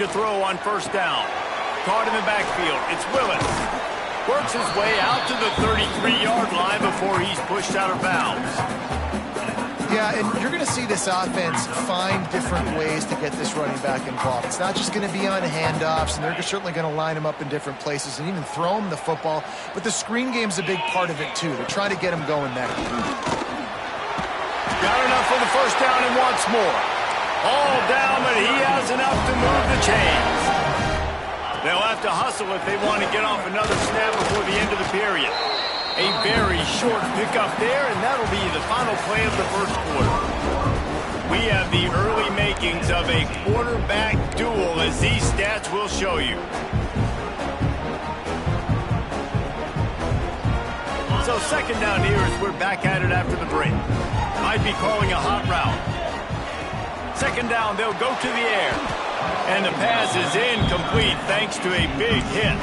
To throw on first down. Caught in the backfield. It's Willis. Works his way out to the 33-yard line before he's pushed out of bounds. Yeah, and you're going to see this offense find different ways to get this running back involved. It's not just going to be on handoffs, and they're certainly going to line him up in different places and even throw him the football. But the screen game's a big part of it, too. They're trying to get him going there. Got enough for the first down and wants more. All down, but he has enough to move the chains. They'll have to hustle if they want to get off another snap before the end of the period. A very short pickup there, and that'll be the final play of the first quarter. We have the early makings of a quarterback duel, as these stats will show you. So second down here as we're back at it after the break. Might be calling a hot route. Second down, they'll go to the air. And the pass is incomplete thanks to a big hit.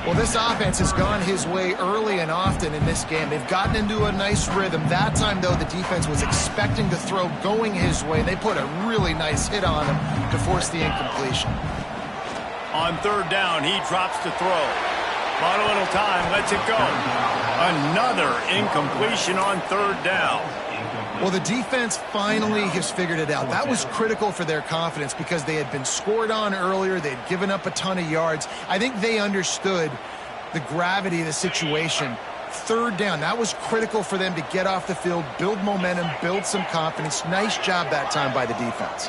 Well, this offense has gone his way early and often in this game. They've gotten into a nice rhythm. That time, though, the defense was expecting to throw going his way. They put a really nice hit on him to force the incompletion. On third down, he drops to throw. Bought a little time, lets it go. Another incompletion on third down. Well, the defense finally has figured it out. That was critical for their confidence because they had been scored on earlier. They'd given up a ton of yards. I think they understood the gravity of the situation. Third down, that was critical for them to get off the field, build momentum, build some confidence. Nice job that time by the defense.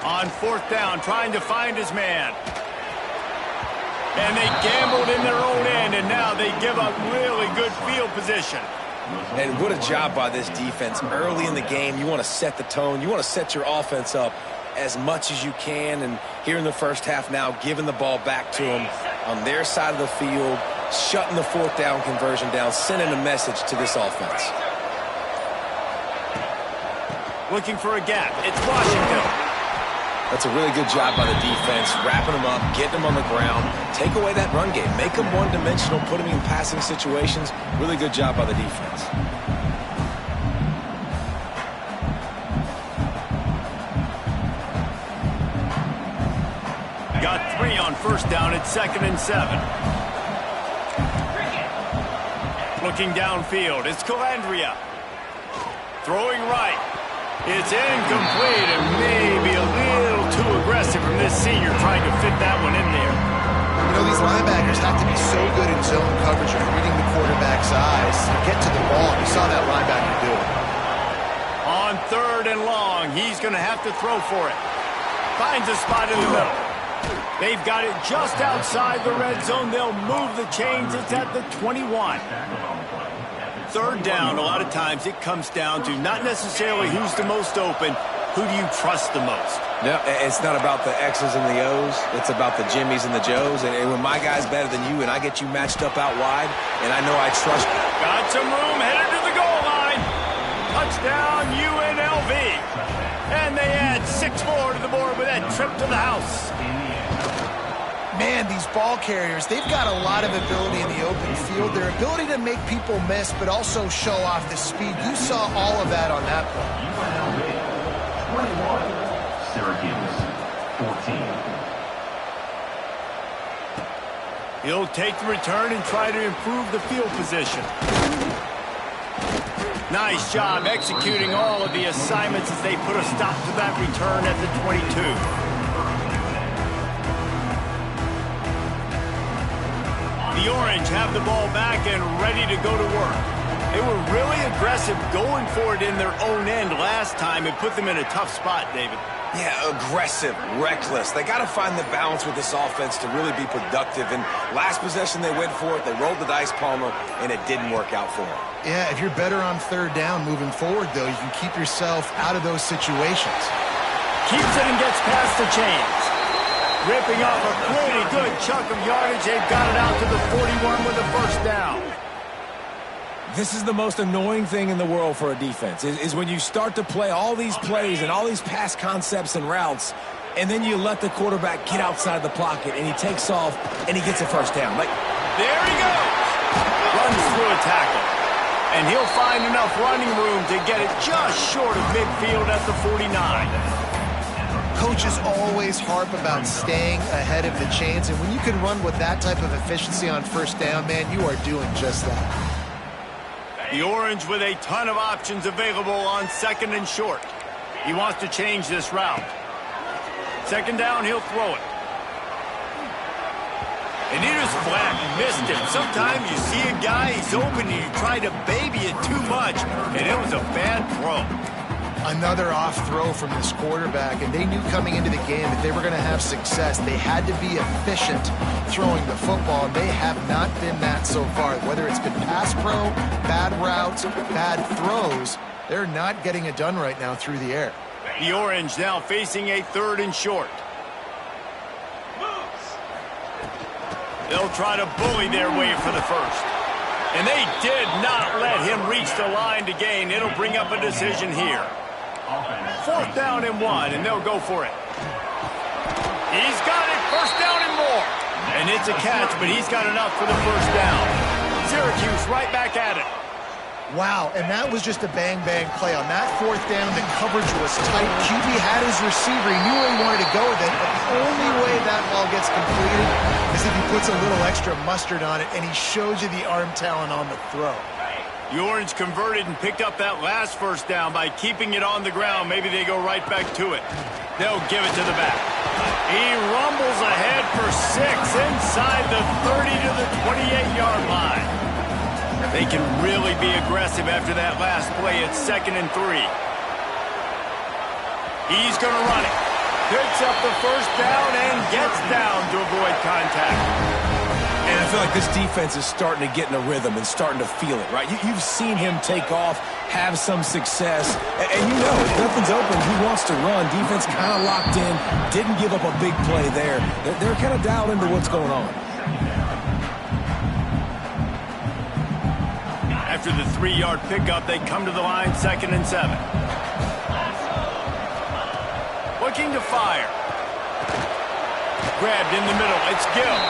On fourth down, trying to find his man. And they gambled in their own end, and now they give up really good field position. And what a job by this defense. Early in the game, you want to set the tone. You want to set your offense up as much as you can. And here in the first half now, giving the ball back to them on their side of the field, shutting the fourth down conversion down, sending a message to this offense. Looking for a gap. It's Washington. That's a really good job by the defense, wrapping them up, getting them on the ground, take away that run game, make them one-dimensional, put them in passing situations. Really good job by the defense. Got 3 on first down at 2nd and 7. Looking downfield, it's Calandria. Throwing right. It's incomplete and maybe a little too aggressive from this senior trying to fit that one in there. You know, these linebackers have to be so good in zone coverage and reading the quarterback's eyes to get to the ball. You saw that linebacker do it. On third and long, he's going to have to throw for it. Finds a spot in the middle. They've got it just outside the red zone. They'll move the chains. It's at the 21. Third down, a lot of times it comes down to not necessarily who's the most open, who do you trust the most? No, it's not about the X's and the O's. It's about the Jimmies and the Joes. And when my guy's better than you and I get you matched up out wide, and I know I trust you. Got some room, headed to the goal line. Touchdown, UNLV. And they add 6-4 to the board with that trip to the house. Man, these ball carriers, they've got a lot of ability in the open field. Their ability to make people miss, but also show off the speed. You saw all of that on that play. UNLV 21, Syracuse 14. He'll take the return and try to improve the field position. Nice job executing all of the assignments as they put a stop to that return at the 22. The Orange have the ball back and ready to go to work. They were really aggressive going for it in their own end last time and put them in a tough spot, David. Yeah, aggressive, reckless. They got to find the balance with this offense to really be productive. And last possession, they went for it. They rolled the dice, Palmer, and it didn't work out for them. Yeah, if you're better on third down moving forward, though, you can keep yourself out of those situations. Keeps it and gets past the chains. Ripping off a pretty good chunk of yardage. They've got it out to the 41 with a first down. This is the most annoying thing in the world for a defense, is when you start to play all these plays and all these pass concepts and routes, and then you let the quarterback get outside the pocket, and he takes off, and he gets a first down. There he goes. Runs through a tackle. And he'll find enough running room to get it just short of midfield at the 49. Coaches always harp about staying ahead of the chains, and when you can run with that type of efficiency on first down, man, you are doing just that. The Orange with a ton of options available on second and short. He wants to change this route. Second down, he'll throw it. And he just flat missed him. Sometimes you see a guy, he's open, and you try to baby it too much, and it was a bad throw. Another off throw from this quarterback, and they knew coming into the game that they were going to have success. They had to be efficient throwing the football, and they have not been that so far. Whether it's been pass pro, bad routes, bad throws, they're not getting it done right now through the air. The Orange now facing a third and short. They'll try to bully their way for the first. And they did not let him reach the line to gain. It'll bring up a decision here. Fourth down and 1, and they'll go for it. He's got it, first down and more. And it's a catch, but he's got enough for the first down. Syracuse right back at it. Wow, and that was just a bang-bang play. On that fourth down, the coverage was tight. QB had his receiver. He knew where he wanted to go with it. But the only way that ball gets completed is if he puts a little extra mustard on it, and he shows you the arm talent on the throw. The Orange converted and picked up that last first down by keeping it on the ground. Maybe they go right back to it. They'll give it to the back. He rumbles ahead for 6 inside the 30 to the 28-yard line. They can really be aggressive after that last play at 2nd and 3. He's going to run it. Picks up the first down and gets down to avoid contact. And I feel like this defense is starting to get in a rhythm and starting to feel it, right? You've seen him take off, have some success, and you know if nothing's open, he wants to run. Defense kind of locked in, didn't give up a big play there. They're kind of dialed into what's going on. After the 3-yard pickup, they come to the line, 2nd and 7. Looking to fire. Grabbed in the middle. It's Gill.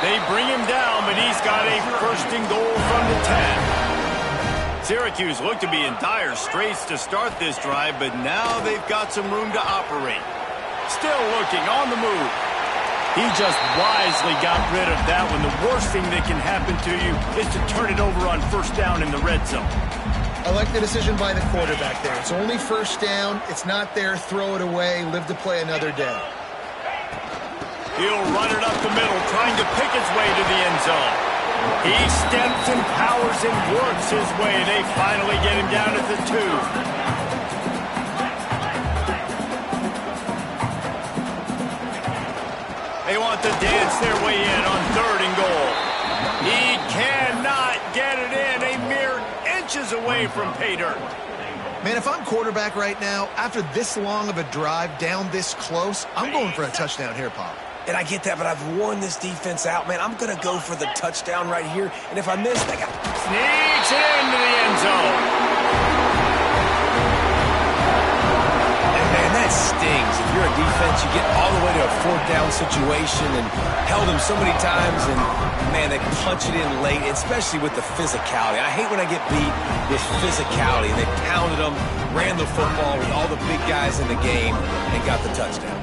They bring him down, but he's got a first and goal from the 10. Syracuse looked to be in dire straits to start this drive, but now they've got some room to operate. Still looking on the move. He just wisely got rid of that one. The worst thing that can happen to you is to turn it over on first down in the red zone. I like the decision by the quarterback there. It's only first down. It's not there. Throw it away. Live to play another day. He'll run it up the middle, trying to pick his way to the end zone. He steps and powers and works his way. They finally get him down at the 2. They want to dance their way in on 3rd and goal. He cannot get it in. A mere inches away from pay dirt. Man, if I'm quarterback right now, after this long of a drive down this close, I'm going for a touchdown here, Pop. And I get that, but I've worn this defense out, man. I'm going to go for the touchdown right here. And if I miss, they got... Sneaks it into the end zone. And man, that stings. If you're a defense, you get all the way to a 4th down situation and held them so many times, and man, they punch it in late, especially with the physicality. I hate when I get beat with physicality. They pounded them, ran the football with all the big guys in the game, and got the touchdown.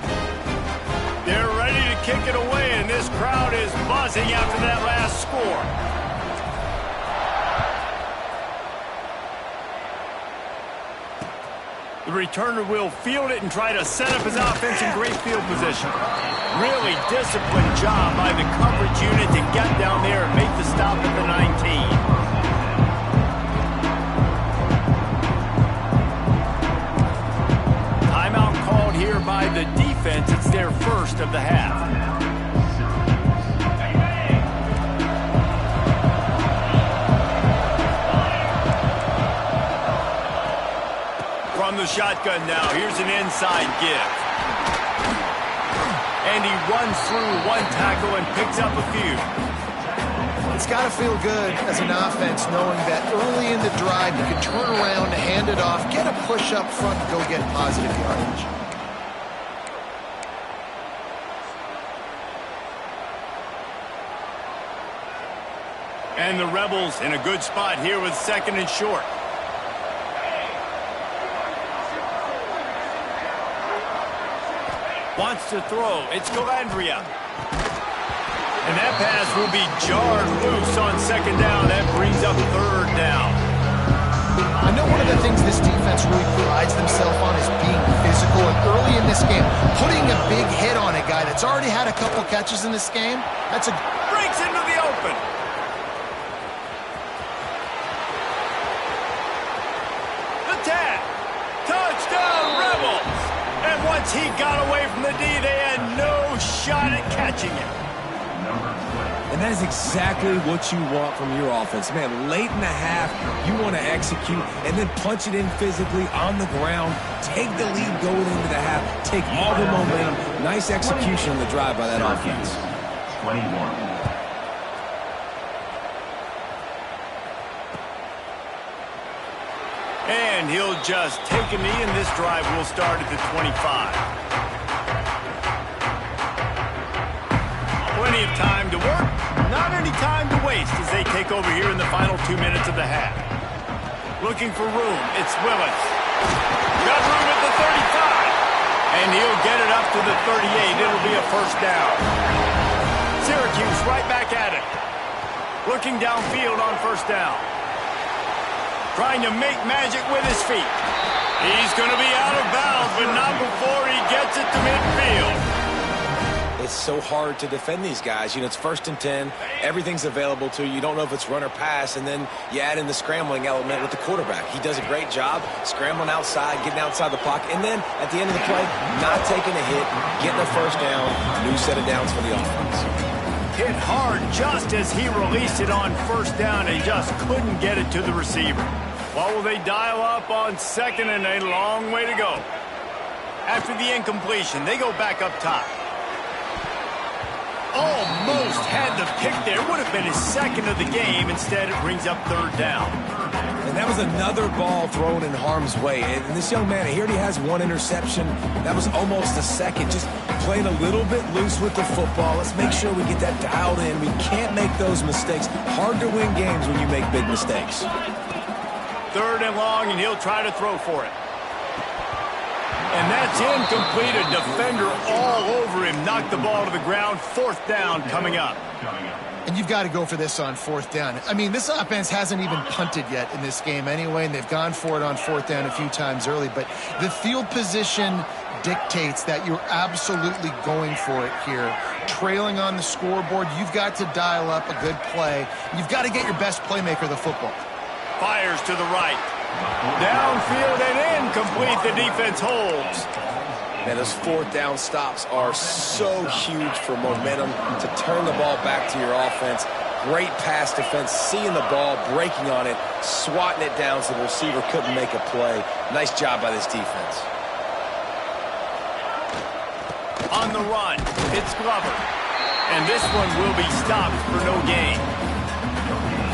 They're ready to kick it away, and this crowd is buzzing after that last score. The returner will field it and try to set up his offense in great field position. Really disciplined job by the coverage unit to get down there and make the stop at the 19. Here by the defense. It's their first of the half. From the shotgun now, here's an inside give. And he runs through one tackle and picks up a few. It's got to feel good as an offense knowing that early in the drive you can turn around, hand it off, get a push up front, and go get positive yardage. And the Rebels in a good spot here with 2nd and short. Wants to throw. It's Calandria. And that pass will be jarred loose on 2nd down. That brings up 3rd down. I know one of the things this defense really prides themselves on is being physical. And early in this game, putting a big hit on a guy that's already had a couple catches in this game, that's a... Breaks into the open. The tag. Touchdown, Rebels. And once he got away from the D, they had no shot at catching him. And that is exactly what you want from your offense. Man, late in the half, you want to execute and then punch it in physically on the ground. Take the lead going into the half. Take all the momentum. Nice execution on the drive by that offense. 21. And he'll just take a knee, and this drive will start at the 25. Plenty of time to work, not any time to waste as they take over here in the final 2 minutes of the half. Looking for room, it's Willis. Got room at the 35. And he'll get it up to the 38. It'll be a 1st down. Syracuse right back at it. Looking downfield on 1st down. Trying to make magic with his feet. He's going to be out of bounds, but not before he gets it to midfield. It's so hard to defend these guys. You know, it's 1st and 10. Everything's available to you. You don't know if it's run or pass, and then you add in the scrambling element with the quarterback. He does a great job scrambling outside, getting outside the pocket, and then at the end of the play, not taking a hit, getting a 1st down, new set of downs for the offense. Hit hard just as he released it on 1st down. He just couldn't get it to the receiver. What will they dial up on 2nd, and a long way to go? After the incompletion, they go back up top. Almost had the pick there. Would have been his 2nd of the game. Instead, it brings up 3rd down. And that was another ball thrown in harm's way. And this young man, he already has 1 interception. That was almost a 2nd. Just playing a little bit loose with the football. Let's make sure we get that dialed in. We can't make those mistakes. Hard to win games when you make big mistakes. 3rd and long, and he'll try to throw for it. And that's incomplete. A defender all over him. Knocked the ball to the ground. 4th down coming up. And you've got to go for this on 4th down. I mean, this offense hasn't even punted yet in this game anyway, and they've gone for it on 4th down a few times early. But the field position dictates that you're absolutely going for it here. Trailing on the scoreboard, you've got to dial up a good play. You've got to get your best playmaker the football. Fires to the right. Downfield and incomplete. The defense holds. Man, those 4th down stops are so huge for momentum to turn the ball back to your offense. Great pass defense, seeing the ball, breaking on it, swatting it down so the receiver couldn't make a play. Nice job by this defense. On the run, it's Glover. And this one will be stopped for no gain.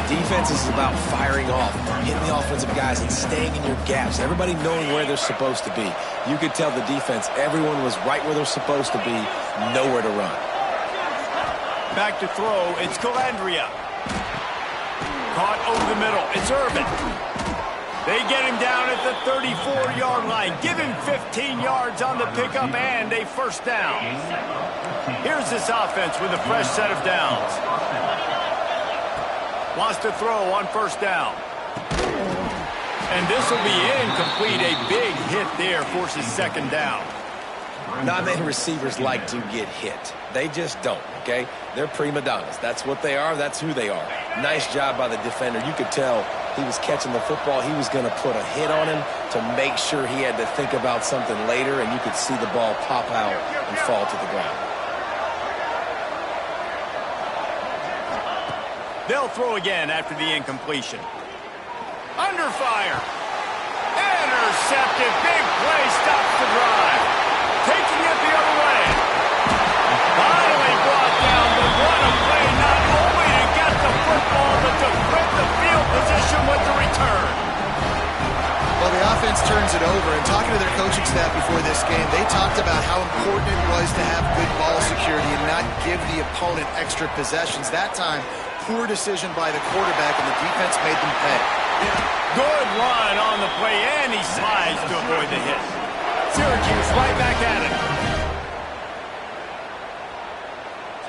Defense is about firing off, hitting the offensive guys and staying in your gaps. Everybody knowing where they're supposed to be. You could tell the defense, everyone was right where they're supposed to be, nowhere to run. Back to throw, it's Calandria. Caught over the middle, it's Urban. They get him down at the 34-yard line. Give him 15 yards on the pickup and a 1st down. Here's this offense with a fresh set of downs. Wants to throw on 1st down. And this will be incomplete. A big hit there forces 2nd down. Not many receivers like to get hit. They just don't, okay? They're prima donnas. That's what they are. That's who they are. Nice job by the defender. You could tell he was catching the football. He was going to put a hit on him to make sure he had to think about something later, and you could see the ball pop out and fall to the ground. They'll throw again after the incompletion. Under fire. Intercepted. Big play stops the drive. Taking it the other way. Finally brought down, but what a play not only to get the football, but to flip the field position with the return. Well, the offense turns it over, and talking to their coaching staff before this game, they talked about how important it was to have good ball security and not give the opponent extra possessions. That time, poor decision by the quarterback, and the defense made them pay. Good run on the play, and he slides to avoid the hit. Syracuse right back at it.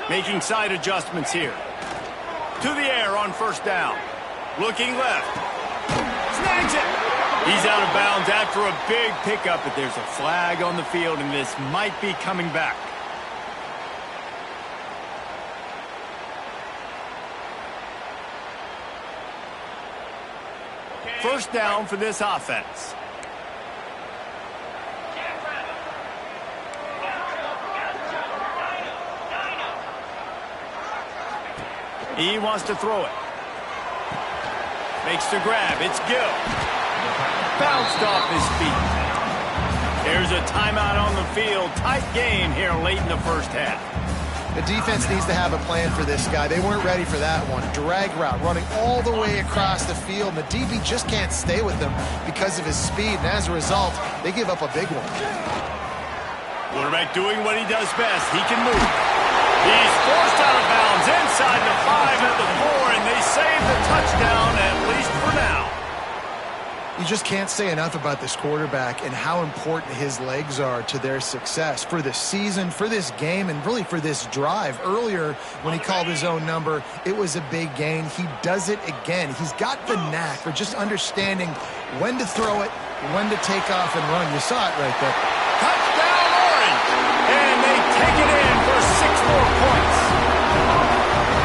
Making side adjustments here. To the air on first down. Looking left. Snags it. He's out of bounds after a big pickup, but there's a flag on the field, and this might be coming back. First down for this offense. He wants to throw it. Makes the grab. It's Gill. Bounced off his feet. There's a timeout on the field. Tight game here late in the first half. The defense needs to have a plan for this guy. They weren't ready for that one. Drag route running all the way across the field. And the DB just can't stay with them because of his speed. And as a result, they give up a big one. Quarterback doing what he does best. He can move. He's forced out of bounds inside the 5 at the 4, and they save the touchdown, at least for now. You just can't say enough about this quarterback and how important his legs are to their success for this season, for this game, and really for this drive. Earlier, when he called his own number, it was a big gain. He does it again. He's got the knack for just understanding when to throw it, when to take off and run. You saw it right there. Touchdown, Orange! And they take it in for 6 more points.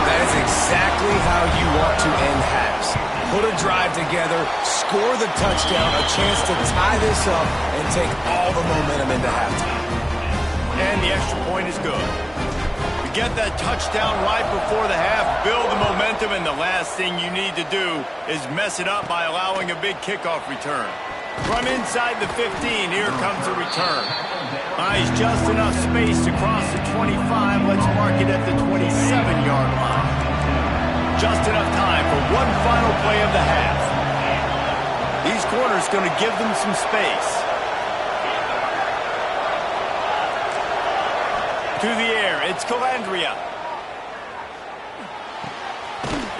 That is exactly how you want to end halves. Put a drive together, score the touchdown, a chance to tie this up, and take all the momentum into halftime. And the extra point is good. You get that touchdown right before the half, build the momentum, and the last thing you need to do is mess it up by allowing a big kickoff return. From inside the 15, here comes the return. He's just enough space to cross the 25. Let's mark it at the 27-yard line. Just enough time for one final play of the half. These corners going to give them some space. To the air, it's Calandria.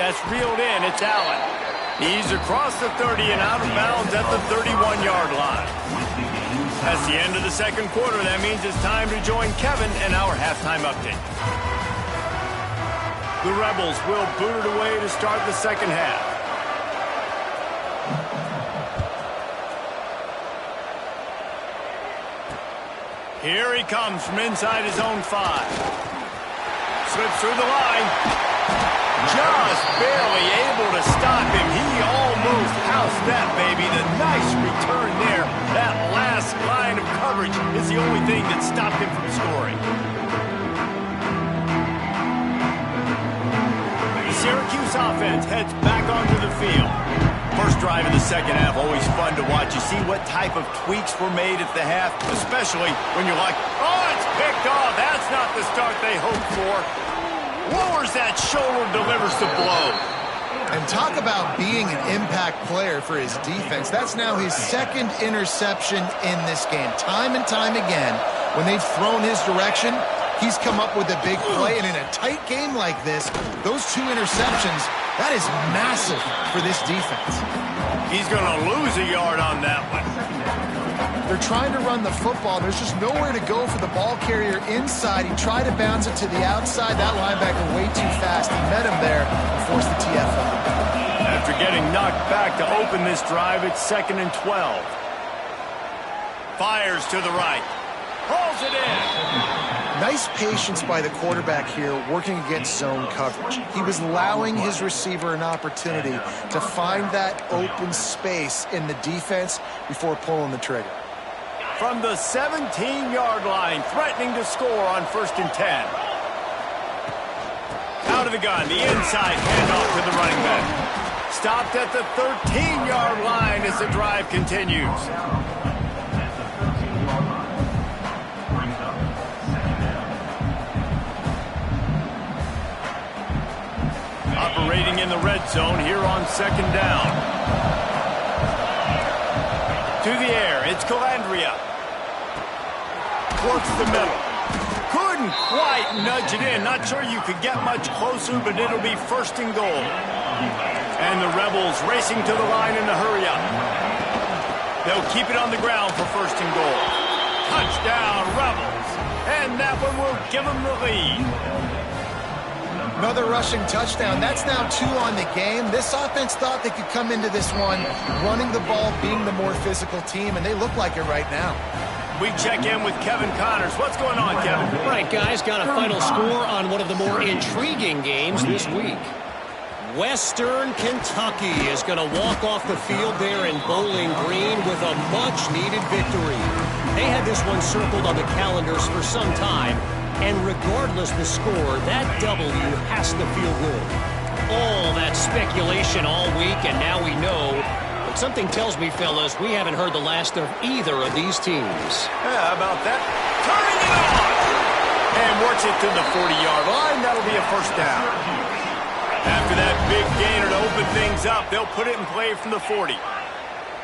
That's reeled in, it's Allen. He's across the 30 and out of bounds at the 31-yard line. That's the end of the second quarter. That means it's time to join Kevin and our halftime update. The Rebels will boot it away to start the second half. Here he comes from inside his own 5. Slips through the line. Just barely able to stop him. He almost housed that, baby. The nice return there. That last line of coverage is the only thing that stopped him from scoring. The Syracuse offense heads back onto the field. First drive of the second half, always fun to watch. You see what type of tweaks were made at the half, especially when you're like, oh, it's picked off. That's not the start they hoped for. Lowers that shoulder, delivers the blow. And talk about being an impact player for his defense. That's now his second interception in this game. Time and time again, when they've thrown his direction, he's come up with a big play. And in a tight game like this, those 2 interceptions, that is massive for this defense. He's going to lose a yard on that one. They're trying to run the football. There's just nowhere to go for the ball carrier inside. He tried to bounce it to the outside. That linebacker way too fast. He met him there and forced the TFL. After getting knocked back to open this drive, it's 2nd and 12. Fires to the right. Pulls it in. Nice patience by the quarterback here working against zone coverage. He was allowing his receiver an opportunity to find that open space in the defense before pulling the trigger. From the 17-yard line, threatening to score on 1st and 10. Out of the gun, the inside handoff to the running back. Stopped at the 13-yard line as the drive continues. Operating in the red zone here on 2nd down. To the air, it's Calandria. Works the middle. Couldn't quite nudge it in. Not sure you could get much closer, but it'll be first and goal. And the Rebels racing to the line in a hurry up. They'll keep it on the ground for first and goal. Touchdown, Rebels. And that one will give them the lead. Another rushing touchdown. That's now 2 on the game. This offense thought they could come into this one running the ball, being the more physical team, and they look like it right now. We check in with Kevin Connors. What's going on, Kevin? All right, guys, got a final score on one of the more intriguing games this week. Western Kentucky is going to walk off the field there in Bowling Green with a much-needed victory. They had this one circled on the calendars for some time, and regardless the score, that W has to feel good. All that speculation all week, and now we know. But something tells me, fellas, we haven't heard the last of either of these teams. Yeah, how about that? Turning it on! And works it to the 40-yard line. That'll be a first down. After that big gainer to open things up, they'll put it in play from the 40.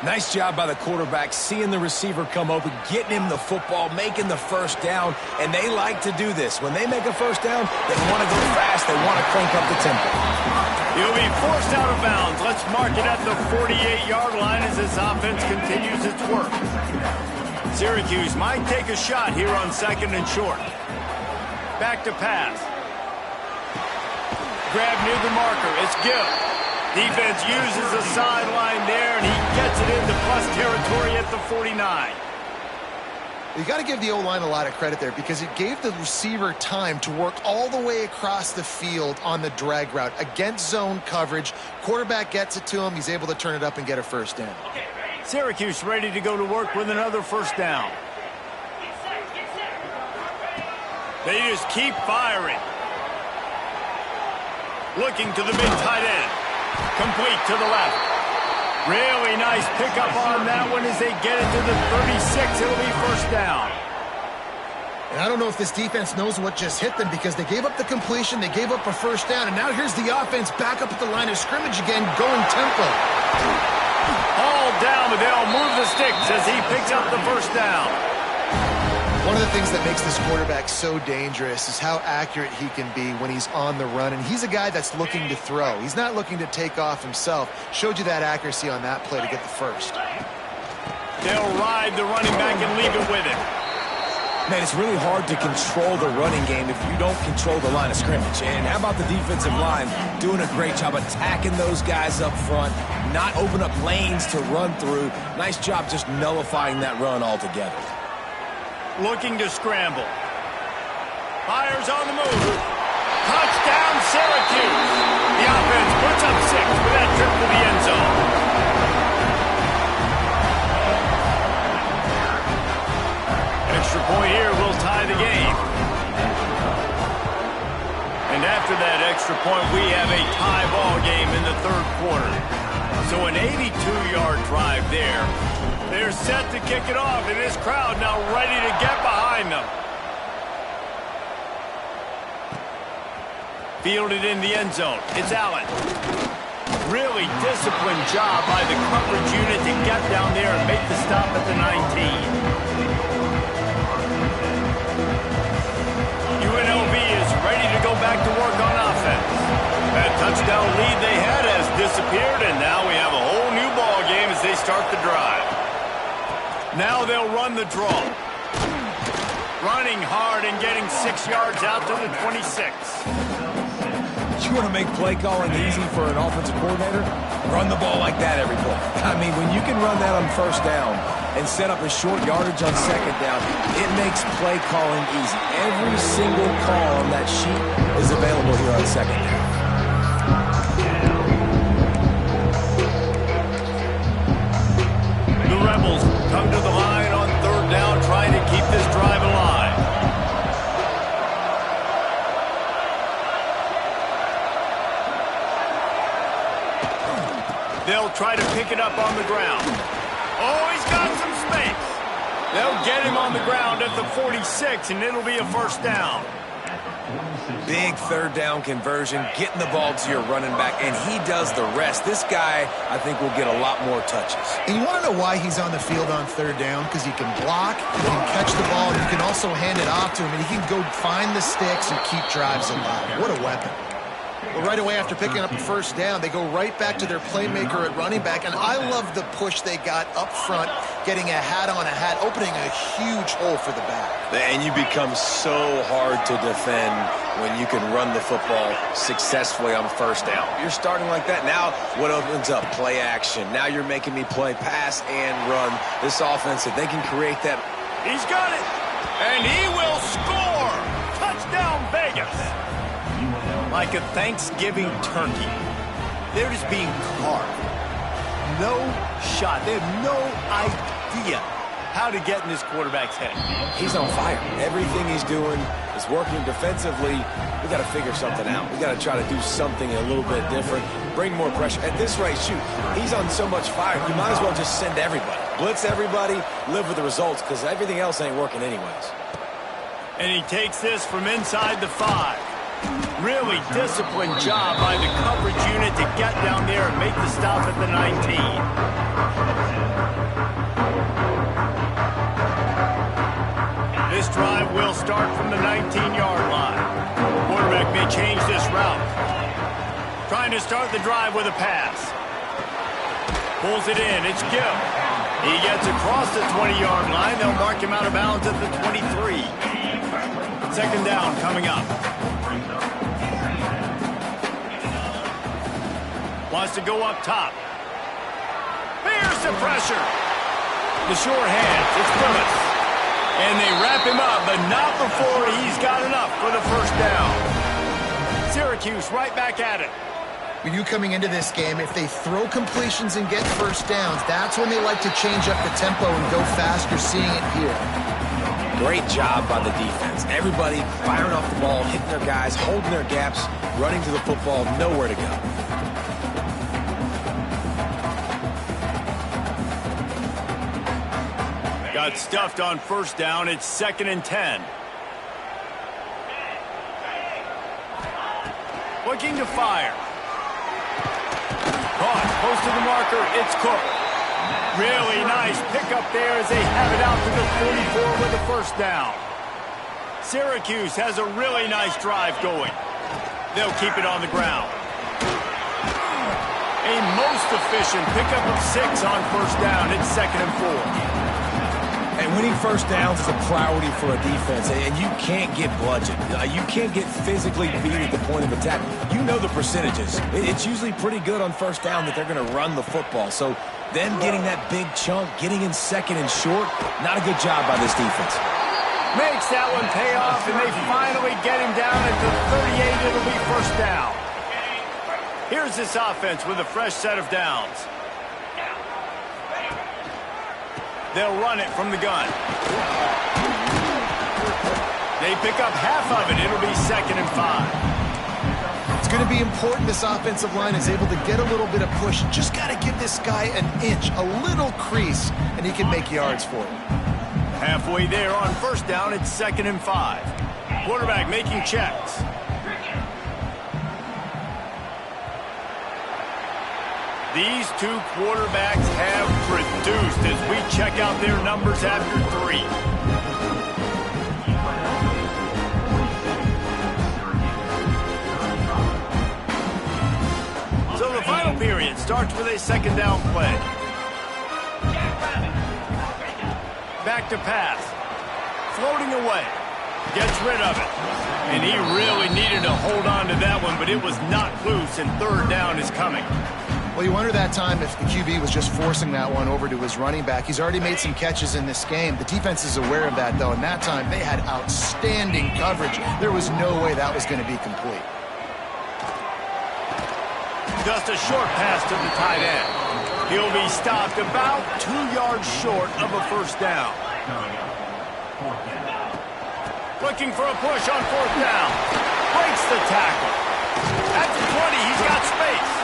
Nice job by the quarterback, seeing the receiver come open, getting him the football, making the first down, and they like to do this. When they make a first down, they want to go fast, they want to crank up the tempo. He'll be forced out of bounds. Let's mark it at the 48-yard line as this offense continues its work. Syracuse might take a shot here on second and short. Back to pass. Grab near the marker. It's Gill. Defense uses the sideline there, and he gets it into plus territory at the 49. You got to give the O-line a lot of credit there because it gave the receiver time to work all the way across the field on the drag route against zone coverage. Quarterback gets it to him. He's able to turn it up and get a first down. Syracuse ready to go to work with another first down. They just keep firing. Looking to the big tight end. Complete to the left. Really nice pickup on that one as they get it to the 36. It'll be first down. And I don't know if this defense knows what just hit them because they gave up the completion, they gave up a first down, and now here's the offense back up at the line of scrimmage again, going tempo. All down, but they'll move the sticks as he picks up the first down. One of the things that makes this quarterback so dangerous is how accurate he can be when he's on the run. And he's a guy that's looking to throw. He's not looking to take off himself. Showed you that accuracy on that play to get the first. They'll ride the running back and leave it with him. Man, it's really hard to control the running game if you don't control the line of scrimmage. And how about the defensive line doing a great job attacking those guys up front, not open up lanes to run through. Nice job just nullifying that run altogether. Looking to scramble. Fires on the move. Touchdown, Syracuse. The offense puts up 6 with that trip to the end zone. Extra point here will tie the game. And after that extra point, we have a tie ball game in the third quarter. So an 82-yard drive there. They're set to kick it off, and this crowd now ready to get behind them. Fielded in the end zone. It's Allen. Really disciplined job by the coverage unit to get down there and make the stop at the 19. UNLV is ready to go back to work on offense. That touchdown lead they had has disappeared, and now we have a whole new ball game as they start the drive. Now they'll run the draw. Running hard and getting 6 yards out to the 26. You want to make play calling easy for an offensive coordinator? Run the ball like that every play. I mean, when you can run that on first down and set up a short yardage on second down, it makes play calling easy. Every single call on that sheet is available here on second down. The Rebels come to the line on third down, trying to keep this drive alive. They'll try to pick it up on the ground. Oh, he's got some space. They'll get him on the ground at the 46, and it'll be a first down. Big third down conversion, getting the ball to your running back, and he does the rest. This guy, I think, will get a lot more touches. And you want to know why he's on the field on third down? Because he can block, he can catch the ball, and you can also also hand it off to him, and he can go find the sticks and keep drives alive. What a weapon. Well, right away after picking up a first down, they go right back to their playmaker at running back, and I love the push they got up front, getting a hat on a hat, opening a huge hole for the back. And you become so hard to defend when you can run the football successfully on first down. You're starting like that. Now what opens up? Play action. Now you're making me play pass and run. This offense, if they can create that. He's got it, and he will score. Touchdown, Vegas. Like a Thanksgiving turkey. They're just being carved. No shot. They have no idea how to get in this quarterback's head. He's on fire. Everything he's doing is working defensively. We got to figure something out. We got to try to do something a little bit different. Bring more pressure. At this rate, shoot, he's on so much fire. You might as well just send everybody. Blitz everybody, live with the results, because everything else ain't working anyways. And he takes this from inside the 5. Really disciplined job by the coverage unit to get down there and make the stop at the 19. This drive will start from the 19-yard line. Quarterback may change this route. Trying to start the drive with a pass. Pulls it in. It's Gill. He gets across the 20-yard line. They'll mark him out of bounds at the 23. Second down coming up. Wants to go up top. Here's the pressure. The sure hands. It's Willis. And they wrap him up, but not before he's got enough for the first down. Syracuse right back at it. When you coming into this game, if they throw completions and get first downs, that's when they like to change up the tempo and go fast. You're seeing it here. Great job by the defense. Everybody firing off the ball, hitting their guys, holding their gaps, running to the football, nowhere to go. Got stuffed on first down. It's 2nd and 10. Looking to fire. Caught. Close to the marker. It's Cook. Really nice pickup there as they have it out to the 44 with the first down. Syracuse has a really nice drive going. They'll keep it on the ground. A most efficient pickup of 6 on first down. It's 2nd and 4. And winning first downs is a priority for a defense, and you can't get bludgeoned. You can't get physically beat at the point of attack. You know the percentages. It's usually pretty good on first down that they're going to run the football. So them getting that big chunk, getting in second and short, not a good job by this defense. Makes that one pay off, and they finally get him down at the 38. It'll be first down. Here's this offense with a fresh set of downs. They'll run it from the gun. They pick up half of it. It'll be 2nd and 5. It's going to be important this offensive line is able to get a little bit of push. Just got to give this guy an inch, a little crease, and he can make yards for it. Halfway there on first down, it's 2nd and 5. Quarterback making checks. These two quarterbacks have produced as we check out their numbers after 3. So the final period starts with a second down play. Back to pass. Floating away. Gets rid of it. And he really needed to hold on to that one, but it was not loose, and third down is coming. Well, you wonder that time if the QB was just forcing that one over to his running back. He's already made some catches in this game. The defense is aware of that, though, and that time they had outstanding coverage. There was no way that was going to be complete. Just a short pass to the tight end. He'll be stopped about 2 yards short of a first down. Looking for a push on fourth down. Breaks the tackle. At the 20, he's got space.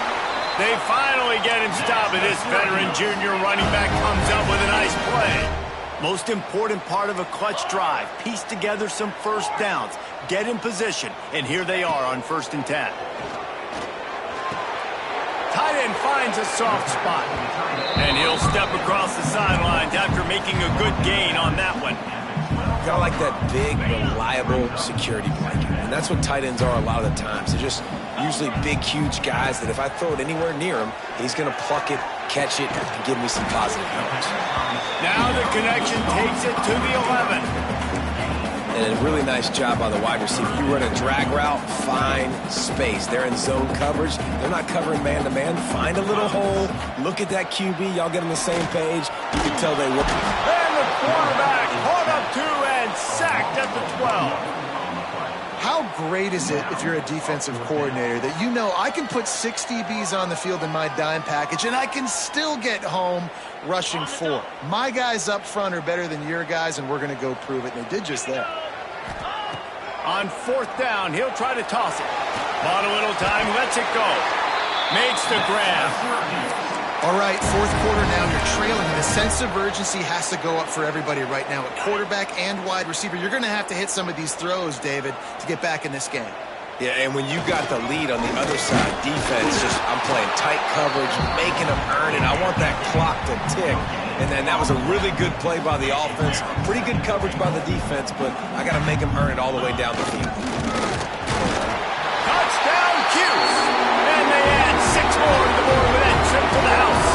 They finally get him stopped, and this veteran junior running back comes up with a nice play. Most important part of a clutch drive. Piece together some first downs. Get in position, and here they are on 1st and 10. Tight end finds a soft spot, and he'll step across the sidelines after making a good gain on that one. Got like that big, reliable security blanket. And that's what tight ends are a lot of the times. They're just usually big, huge guys that if I throw it anywhere near him, he's going to pluck it, catch it, and give me some positive yards. Now the connection takes it to the 11. And a really nice job by the wide receiver. You run a drag route, find space. They're in zone coverage. They're not covering man-to-man. Find a little hole. Look at that QB. Y'all get on the same page. You can tell they will. And the quarterback caught up to and sacked at the 12. How great is it if you're a defensive coordinator that you know I can put 6 DBs on the field in my dime package and I can still get home rushing 4. My guys up front are better than your guys, and we're going to go prove it, and they did just that. On 4th down, he'll try to toss it. Bought a little time, lets it go. Makes the grab. All right, 4th quarter now, you're trailing, and the sense of urgency has to go up for everybody right now at quarterback and wide receiver. You're going to have to hit some of these throws, David, to get back in this game. Yeah, and when you got the lead on the other side, defense, I'm playing tight coverage, making them earn it. I want that clock to tick. And then that was a really good play by the offense. Pretty good coverage by the defense, but I got to make them earn it all the way down the field. Touchdown, Cuse! And they add 6 more to the board with that trip to the house.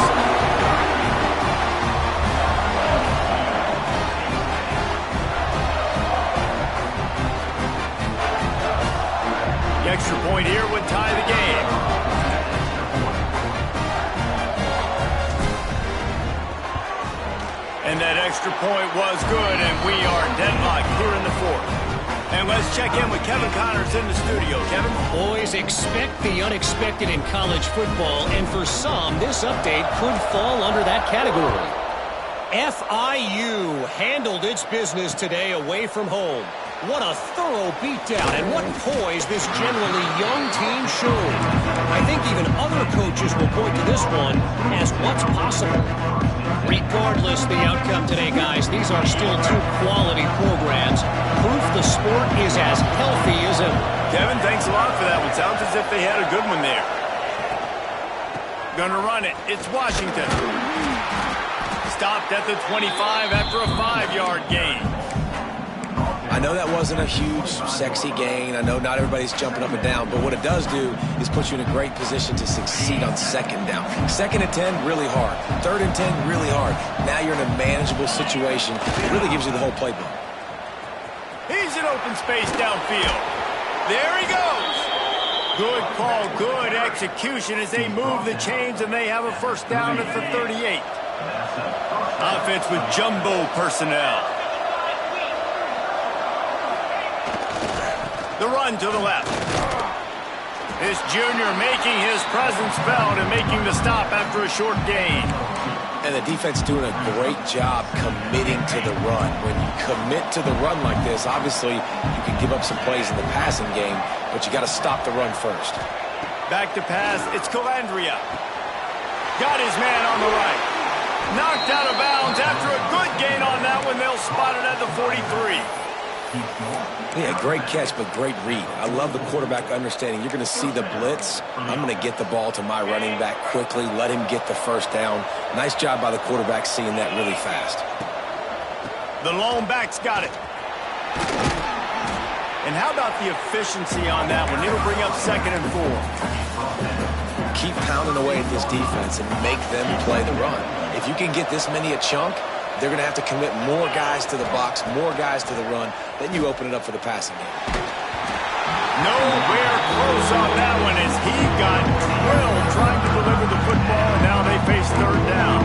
The extra point here would tie the game. And that extra point was good, and we are deadlocked here in the 4th. And let's check in with Kevin Connors in the studio. Kevin? Boys, expect the unexpected in college football, and for some, this update could fall under that category. FIU handled its business today away from home. What a thorough beatdown, and what poise this generally young team showed. I think even other coaches will point to this one as what's possible. Regardless the outcome today, guys, these are still 2 quality programs. Proof the sport is as healthy as ever. Kevin, thanks a lot for that one. Sounds as if they had a good one there. Gonna run it. It's Washington. Stopped at the 25 after a 5-yard gain. I know that wasn't a huge, sexy gain. I know not everybody's jumping up and down, but what it does do is put you in a great position to succeed on 2nd down. 2nd and 10, really hard. 3rd and 10, really hard. Now you're in a manageable situation. It really gives you the whole playbook. He's in open space downfield. There he goes. Good call, good execution as they move the chains, and they have a 1st down at the 38. Offense with jumbo personnel. The run to the left. This junior making his presence felt and making the stop after a short gain. And the defense doing a great job committing to the run. When you commit to the run like this, obviously you can give up some plays in the passing game, but you got to stop the run first. Back to pass, it's Calandria. Got his man on the right. Knocked out of bounds after a good gain on that one. They'll spot it at the 43. Yeah, great catch, but great read. I love the quarterback understanding. You're going to see the blitz. I'm going to get the ball to my running back quickly, let him get the 1st down. Nice job by the quarterback seeing that really fast. The lone back's got it. And how about the efficiency on that one? It'll bring up 2nd and 4. Keep pounding away at this defense and make them play the run. If you can get this many a chunk, they're going to have to commit more guys to the box, more guys to the run. Then you open it up for the passing game. Nowhere close on that one as he got drilled trying to deliver the football, and now they face 3rd down.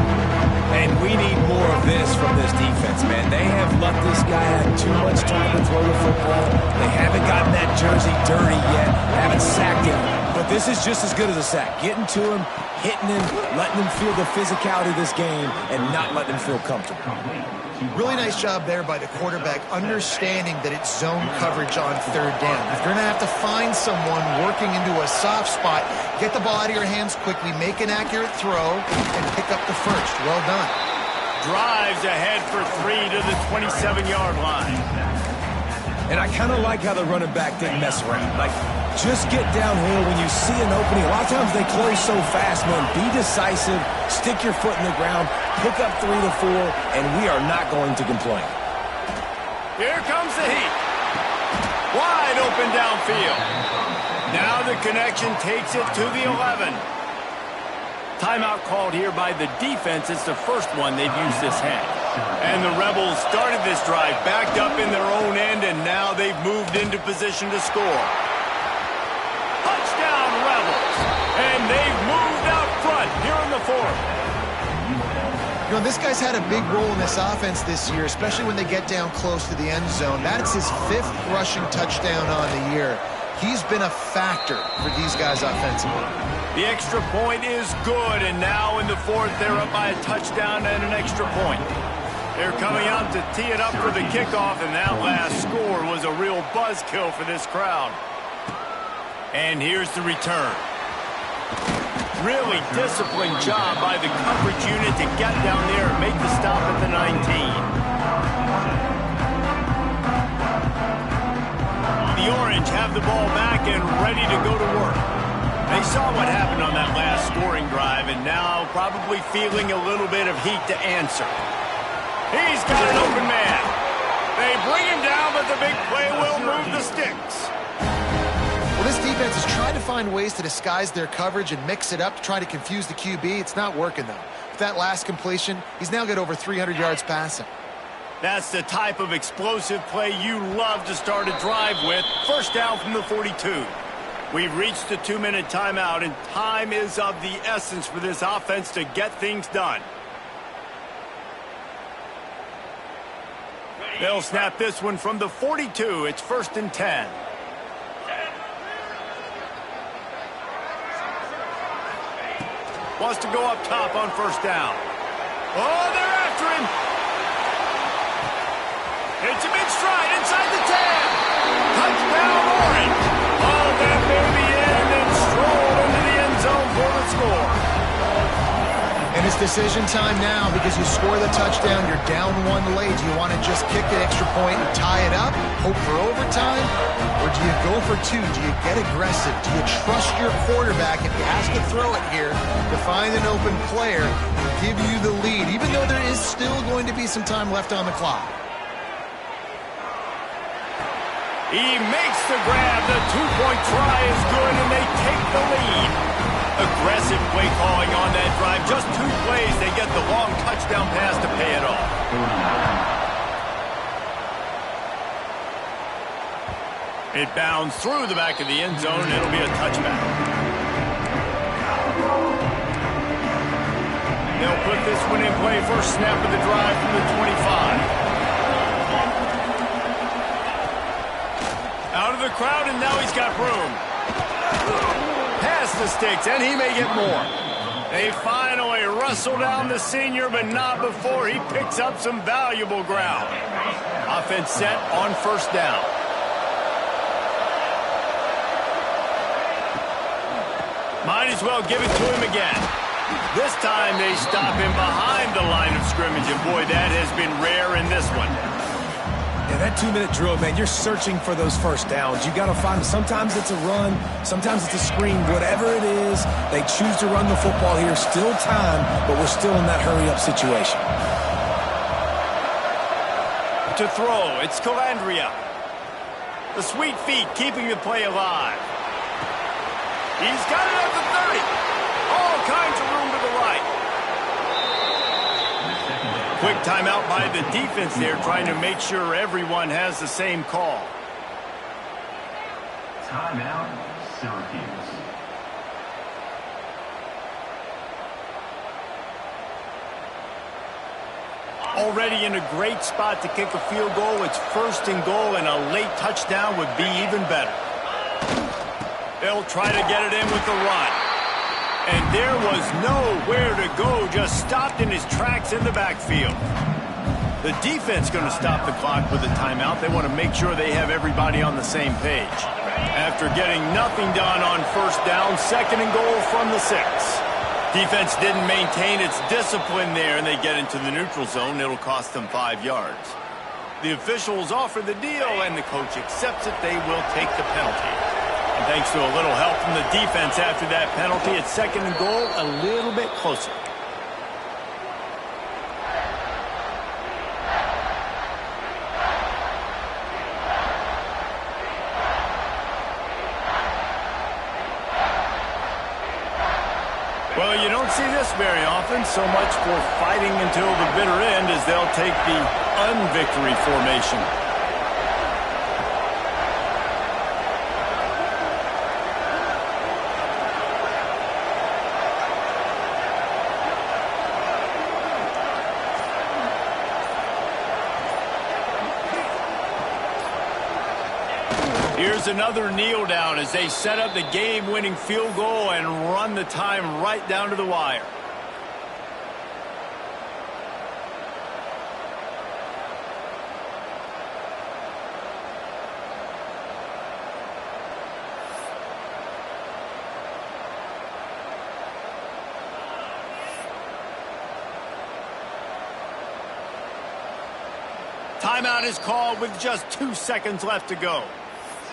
And we need more of this from this defense, man. They have let this guy have too much time to throw the football. They haven't gotten that jersey dirty yet, haven't sacked him. But this is just as good as a sack. Getting to him, hitting him, letting him feel the physicality of this game, and not letting him feel comfortable. Really nice job there by the quarterback, understanding that it's zone coverage on 3rd down. If you're going to have to find someone working into a soft spot, get the ball out of your hands quickly, make an accurate throw, and pick up the 1st. Well done. Drives ahead for 3 to the 27-yard line. And I kind of like how the running back didn't mess around. Like, just get downhill when you see an opening. A lot of times they close so fast, man. Be decisive, stick your foot in the ground, pick up 3 to 4, and we are not going to complain. Here comes the heat. Wide open downfield. Now the connection takes it to the 11. Timeout called here by the defense. It's the first one they've used this half. And the Rebels started this drive backed up in their own end, and now they've moved into position to score. Touchdown, Rebels! And they've moved out front here in the fourth. You know, this guy's had a big role in this offense this year, especially when they get down close to the end zone. That's his 5th rushing touchdown on the year. He's been a factor for these guys offensively. The extra point is good, and now in the fourth, they're up by a touchdown and an extra point. They're coming out to tee it up for the kickoff, and that last score was a real buzzkill for this crowd. And here's the return. Really disciplined job by the coverage unit to get down there and make the stop at the 19. The Orange have the ball back and ready to go to work. They saw what happened on that last scoring drive, and now probably feeling a little bit of heat to answer. He's got an open man. They bring him down, but the big play will move the sticks. Well, this defense is trying to find ways to disguise their coverage and mix it up to try to confuse the QB. It's not working, though. With that last completion, he's now got over 300 yards passing. That's the type of explosive play you love to start a drive with. First down from the 42. We've reached the 2-minute timeout, and time is of the essence for this offense to get things done. They'll snap this one from the 42. It's 1st and 10. Wants to go up top on 1st down. Oh, they're after him. It's a big stride inside the 10. Touchdown, Orange. Oh, that baby in and then strolled into the end zone for the score. And it's decision time now because you score the touchdown, you're down 1 late. Do you want to just kick the extra point and tie it up, hope for overtime? Or do you go for 2? Do you get aggressive? Do you trust your quarterback if he has to throw it here to find an open player and give you the lead, even though there is still going to be some time left on the clock? He makes the grab. The 2-point try is good, and they take the lead. Aggressive play calling on that drive. Just 2 plays, they get the long touchdown pass to pay it off. It bounds through the back of the end zone, and it'll be a touchback. They'll put this one in play. First snap of the drive from the 25. Out of the crowd, and now he's got room. Past the sticks, and he may get more. They finally wrestle down the senior, but not before he picks up some valuable ground. Offense set on 1st down. Might as well give it to him again. This time they stop him behind the line of scrimmage, and boy, that has been rare in this one. Yeah, that 2-minute drill, man, you're searching for those first downs. You got to find them. Sometimes it's a run, sometimes it's a screen. Whatever it is, they choose to run the football here. Still time, but we're still in that hurry-up situation. To throw, it's Calandria. The sweet feet keeping the play alive. He's got it up to 30. All kinds of room to the right. Quick timeout by the defense there, trying to make sure everyone has the same call. Timeout, Syracuse. Already in a great spot to kick a field goal. It's 1st and goal, and a late touchdown would be even better. They'll try to get it in with the run. And there was nowhere to go, just stopped in his tracks in the backfield. The defense going to stop the clock with a timeout. They want to make sure they have everybody on the same page. After getting nothing done on 1st down, 2nd and goal from the 6. Defense didn't maintain its discipline there, and they get into the neutral zone. It'll cost them 5 yards. The officials offer the deal, and the coach accepts it. They will take the penalty. And thanks to a little help from the defense after that penalty, it's 2nd and goal, a little bit closer. see this very often. So much for fighting until the bitter end as they'll take the unvictory formation. Here's another kneel down as they set up the game-winning field goal and run the time right down to the wire. Timeout is called with just 2 seconds left to go.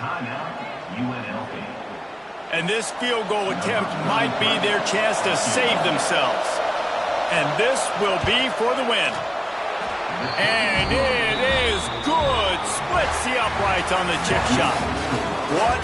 Timeout, UNLV. And this field goal attempt might be their chance to save themselves. And this will be for the win. And it is good. Splits the uprights on the chip shot. What